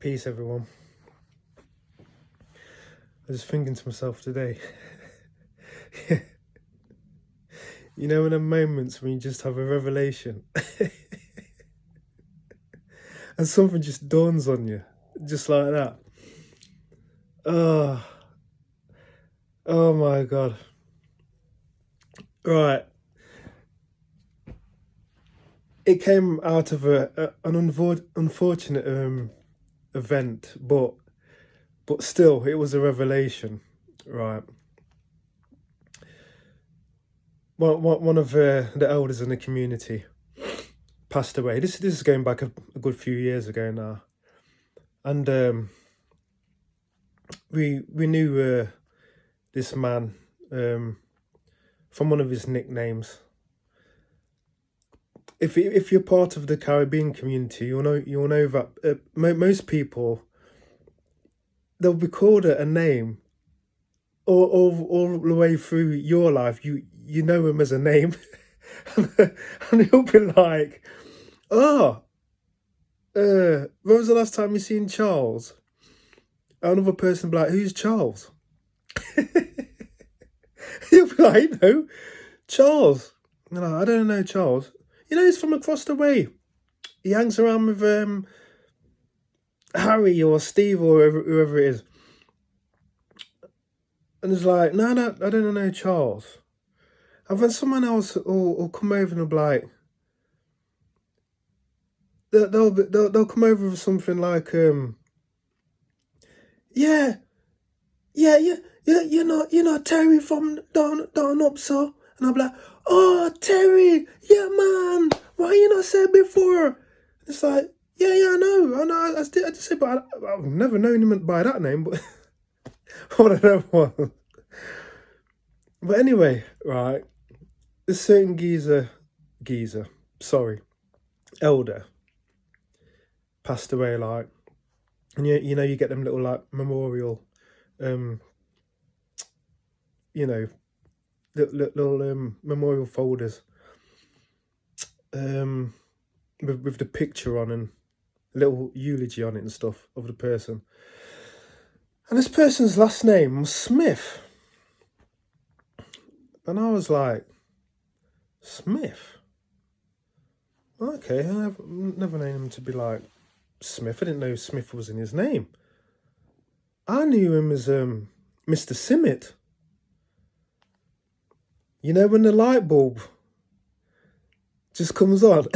Peace, everyone. I was just thinking to myself today, you know, in the moments when you just have a revelation and something just dawns on you, just like that. Oh my God. Right. It came out of an unfortunate event, but still, it was a revelation, right? Well, one of the elders in the community passed away. This is going back a good few years ago now, and we knew this man from one of his nicknames. If you're part of the Caribbean community, you'll know that most people, they'll be called a name all the way through your life. You know him as a name, and you'll be like, "Oh, when was the last time you seen Charles?" Another person will be like, "Who's Charles?" You'll be like, Charles. Like, I don't know Charles. He's from across the way. He hangs around with Harry or Steve or whoever it is. And it's like, no, I don't know Charles. And then someone else will come over and be like, they'll come over with something like, yeah, you know Terry from down up so, and I'll be like, oh Terry, yeah man, why you not said before? It's like, yeah, I know, I just said, but I've never known him by that name, but whatever one. But anyway, right, this certain elder passed away, like, and you know you get them little like memorial, little memorial folders, with the picture on and a little eulogy on it and stuff of the person. And this person's last name was Smith. And I was like, Smith? Okay, I've never known him to be like Smith. I didn't know Smith was in his name. I knew him as Mr Simmitt. You know when the light bulb just comes on?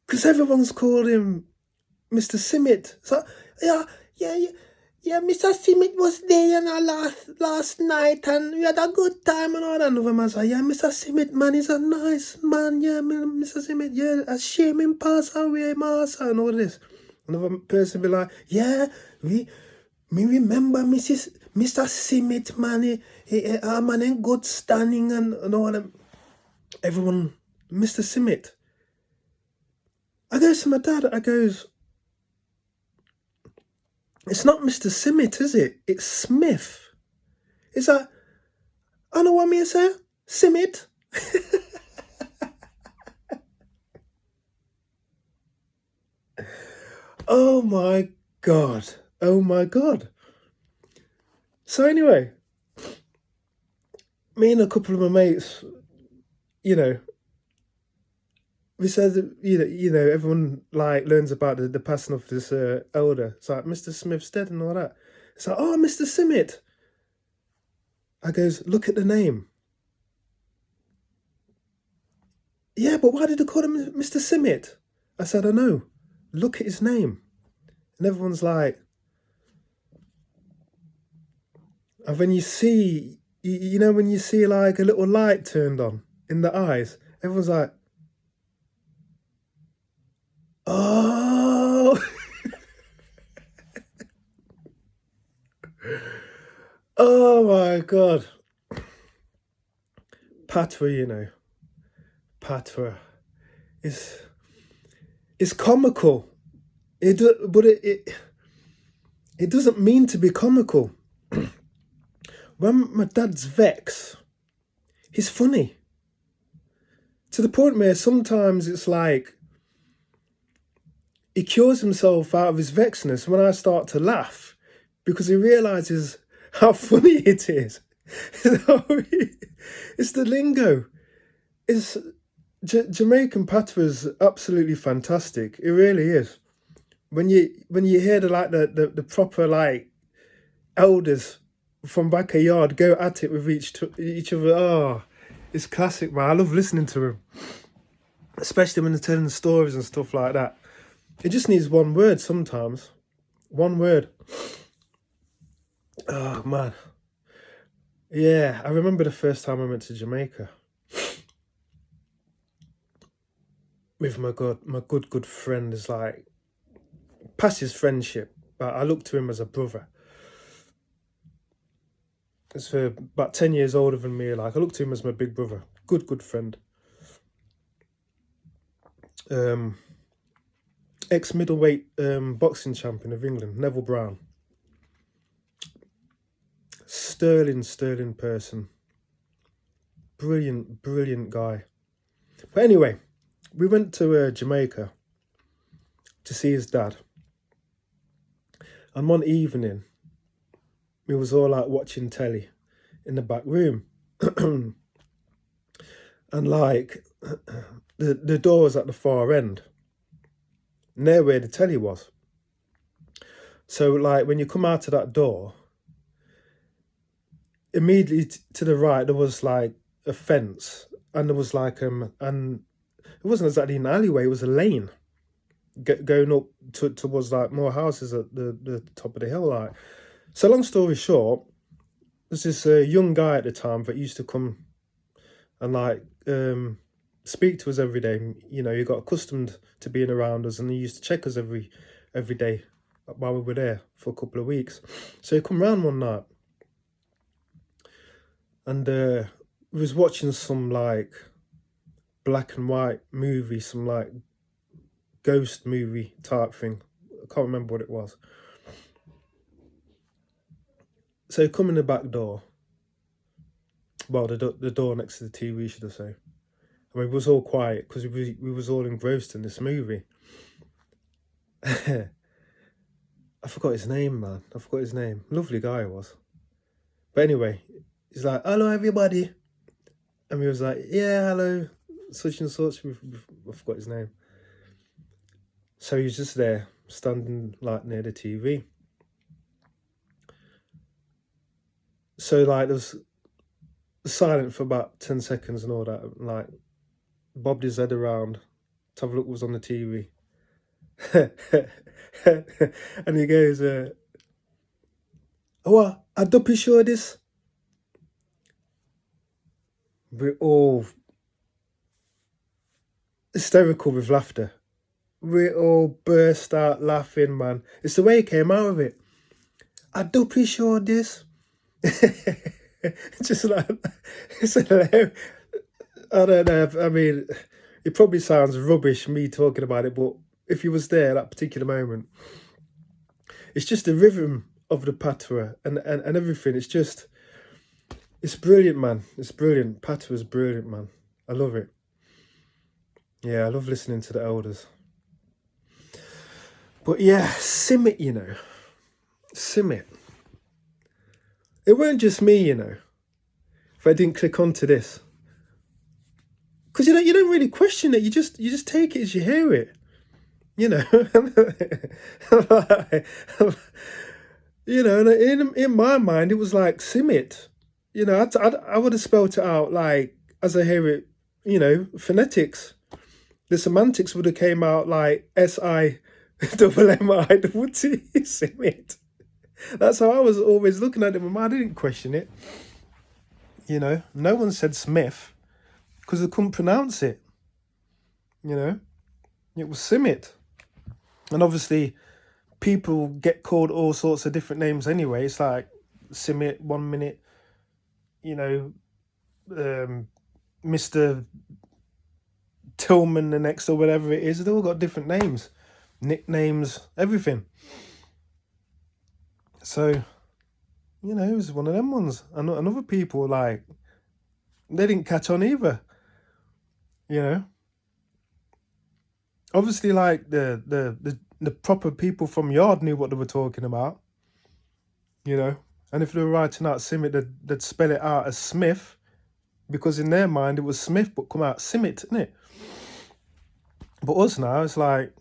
Because everyone's called him Mr Simmitt. So, yeah, Mr Simmitt was there, last night, and we had a good time and all that. Another man's like, yeah, Mr Simmitt, man, he's a nice man, yeah, Mr Simmitt, yeah, a shame him pass away, master, and all this. Another person be like, yeah, me remember Mr Simmitt, man, a man in good standing and all that. Everyone, Mr Simmitt. I goes to my dad, I goes, it's not Mr Simmitt, is it? It's Smith. Is that, I know what me say? Simmitt? Oh my God. So anyway, me and a couple of my mates, we said that, everyone like learns about the passing of this elder. It's like, Mr Smith's dead and all that. It's like, oh, Mr Simmitt. I goes, look at the name. Yeah, but why did they call him Mr Simmitt? I said, I know. Look at his name. And everyone's like, and when you see, when you see like a little light turned on in the eyes, everyone's like, oh. Oh my God. Patois, Patois is comical. But it doesn't mean to be comical. When my dad's vexed, he's funny. to the point where sometimes it's like he cures himself out of his vexedness when I start to laugh because he realizes how funny it is. It's the lingo. It's Jamaican patois is absolutely fantastic. It really is. When you hear the proper like elders from back a yard go at it with each other, oh, it's classic, man. I love listening to them, especially when they're telling stories and stuff like that. It just needs one word sometimes. One word. Oh, man. Yeah, I remember the first time I went to Jamaica with my good friend. Is like, past his friendship, but I look to him as a brother. He's about 10 years older than me. Like, I look to him as my big brother. Good friend. Ex-middleweight boxing champion of England, Neville Brown. Sterling person. Brilliant guy. But anyway, we went to Jamaica to see his dad. And one evening, we was all like watching telly in the back room. And like, the door was at the far end, near where the telly was. So like, when you come out of that door, immediately to the right, there was like a fence, and there was like, and it wasn't exactly an alleyway, it was a lane going up towards like more houses at the top of the hill. Like, so long story short, there's this young guy at the time that used to come and like speak to us every day. You know, he got accustomed to being around us, and he used to check us every day while we were there for a couple of weeks. So he come round one night, and we was watching some like black and white movie, some like ghost movie type thing. I can't remember what it was. So he come in the back door. Well, the door next to the TV, should I say. I mean, it was all quiet because we was all engrossed in this movie. I forgot his name, man. I forgot his name. Lovely guy he was. But anyway, he's like, hello, everybody. And we was like, yeah, hello, such and such. I forgot his name. So he was just there, standing like near the TV. So like, there was silent for about 10 seconds and all that. Like, bobbed his head around to have a look what was on the TV. And he goes, oh, I duppy show this. We're all hysterical with laughter. We all burst out laughing, man. It's the way he came out of it. I duppy show this. Just like, it's hilarious. I don't know. I mean, it probably sounds rubbish me talking about it, but if you was there at that particular moment, it's just the rhythm of the patois and everything. It's brilliant, man. It's brilliant. Patois is brilliant, man. I love it. Yeah, I love listening to the elders. But yeah, Simmitt, you know. Simmitt. It weren't just me, you know, if I didn't click onto this. Because you don't really question it. You just take it as you hear it. You know. You know, in my mind, it was like Simmitt. You know, I would have spelt it out like, as I hear it, you know, phonetics. The semantics would have came out like SIMMIT, Simmitt. That's how I was always looking at it. I didn't question it. You know, no one said Smith because they couldn't pronounce it. You know, it was Simmitt. And obviously, people get called all sorts of different names anyway. It's like Simmitt 1 minute, you know, Mr. Tillman the next, or whatever it is. They all got different names, nicknames, everything. So, you know, it was one of them ones. And other people, like, they didn't catch on either. you know. Obviously, like the proper people from Yard knew what they were talking about, you know. And if they were writing out Simmitt, they'd spell it out as Smith, because in their mind it was Smith, but come out Simmitt, innit? But us now, it's like,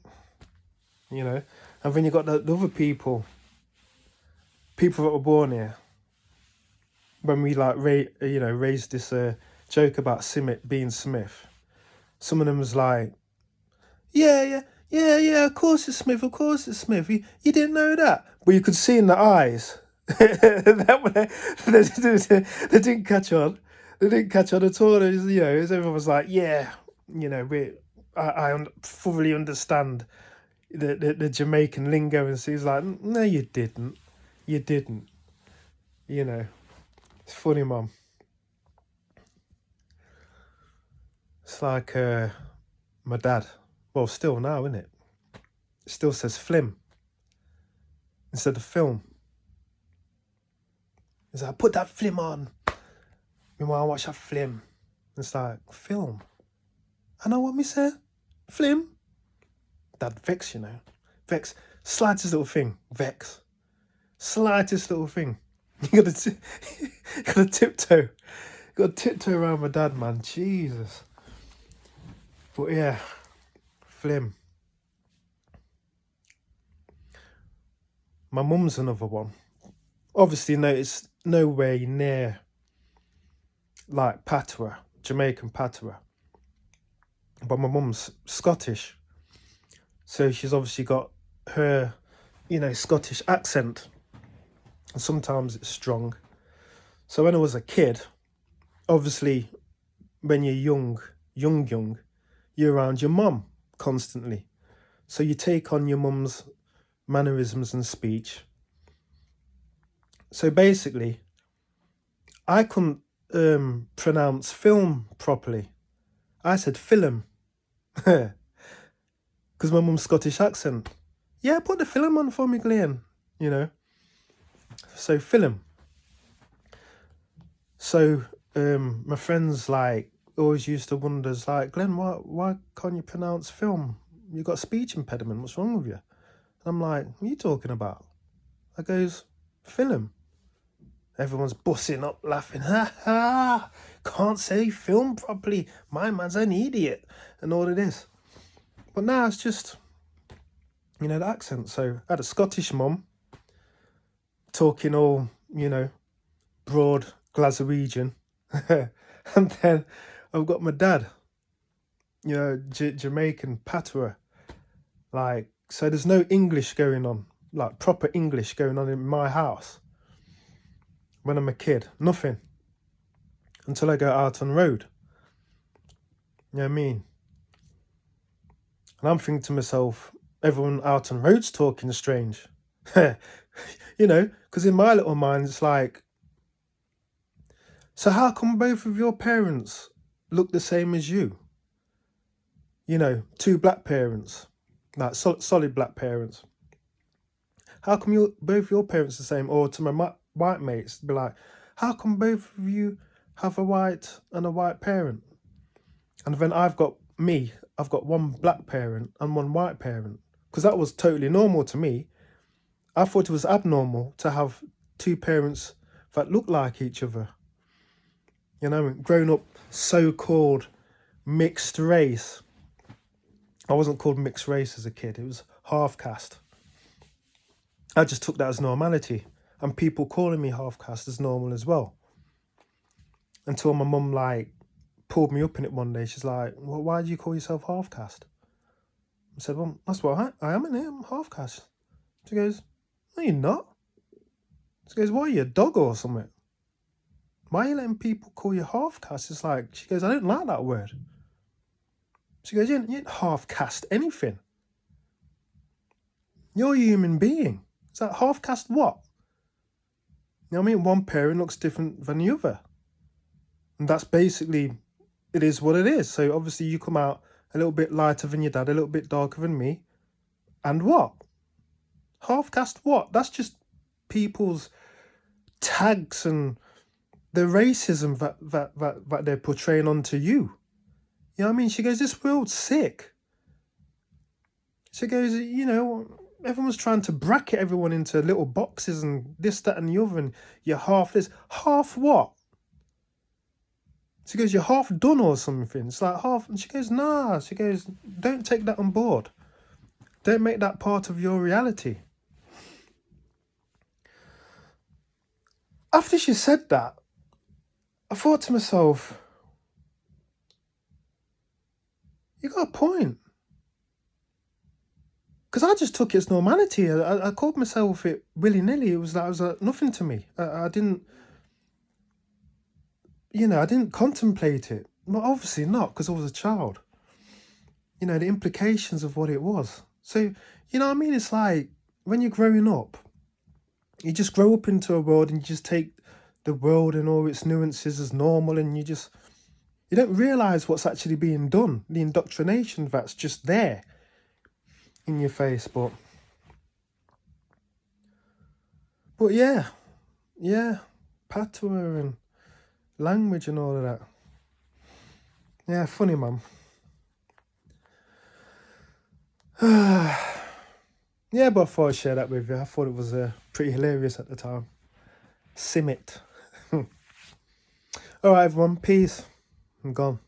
you know. And then you got the other people that were born here. When we like raised this joke about Simmitt being Smith, some of them was like, yeah, of course it's Smith, you didn't know that, but you could see in the eyes that they didn't catch on. They didn't catch on at all. It was, everyone was like, yeah, I thoroughly understand the Jamaican lingo, and so he's like, no, you didn't, you know. It's funny, Mum. It's like my dad. Well, still now, isn't it? It still says flim instead of film. He's like, put that flim on. Me want to watch that flim. It's like, film. I know what me say. Flim. Dad vex, Vex. Slightest little thing. Vex. Slightest little thing. You gotta tiptoe. Got to tiptoe around my dad, man. Jesus. But yeah, flim. My mum's another one. Obviously, no, it's nowhere near like patois, Jamaican patois. But my mum's Scottish. So she's obviously got her, Scottish accent. And sometimes it's strong. So when I was a kid, obviously, when you're young, you're around your mum constantly. So you take on your mum's mannerisms and speech. So basically, I couldn't pronounce film properly. I said film. Because my mum's Scottish accent. Yeah, put the film on for me, Glenn. So film. So my friends always used to wonder, Glenn, why can't you pronounce film? You got a speech impediment. What's wrong with you? And I'm like, what are you talking about? I goes, film. Everyone's bussing up, laughing. Ha ha! Can't say film properly. My man's an idiot, and all it is. But now it's just, the accent. So I had a Scottish mum, talking all, broad Glaswegian. And then I've got my dad, Jamaican patois. So there's no English going on, proper English going on in my house. When I'm a kid, nothing. Until I go out on the road. You know what I mean? And I'm thinking to myself, everyone out on road's talking strange. Because in my little mind, it's like, so how come both of your parents look the same as you? Two black parents, solid black parents. How come both your parents are the same? Or to my white mates, be like, how come both of you have a white and a white parent? And then I've got one black parent and one white parent. Because that was totally normal to me. I thought it was abnormal to have two parents that look like each other. Grown up so-called mixed race. I wasn't called mixed race as a kid. It was half caste. I just took that as normality. And people calling me half caste is normal as well. Until my mum pulled me up in it one day. She's like, well, why do you call yourself half caste? I said, well, that's what I am in here. I'm half caste. She goes, no, you're not. She goes, why are you a dog or something? Why are you letting people call you half caste? It's she goes, I don't like that word. She goes, you ain't half caste anything. You're a human being. It's like, half caste what? You know what I mean? One parent looks different than the other. And that's basically, it is what it is. So obviously you come out a little bit lighter than your dad, a little bit darker than me. And what? Half caste what? That's just people's tags and the racism that they're portraying onto you. You know what I mean? She goes, this world's sick. She goes, you know, everyone's trying to bracket everyone into little boxes and this, that, and the other, and you're half this. Half what? She goes, you're half done or something. It's like half. And she goes, nah. She goes, don't take that on board. Don't make that part of your reality. After she said that, I thought to myself, you got a point. Because I just took it as normality. I called myself it willy-nilly. It was like nothing to me. I didn't, you know, I didn't contemplate it. Well, obviously not, because I was a child. You know, the implications of what it was. So, you know what I mean? It's like when you're growing up, you just grow up into a world and you just take the world and all its nuances as normal, and you don't realise what's actually being done. The indoctrination that's just there in your face. But yeah, patois and language and all of that. Yeah, funny, man. Yeah, but I thought I'd share that with you. I thought it was pretty hilarious at the time. Simmitt. All right, everyone. Peace. I'm gone.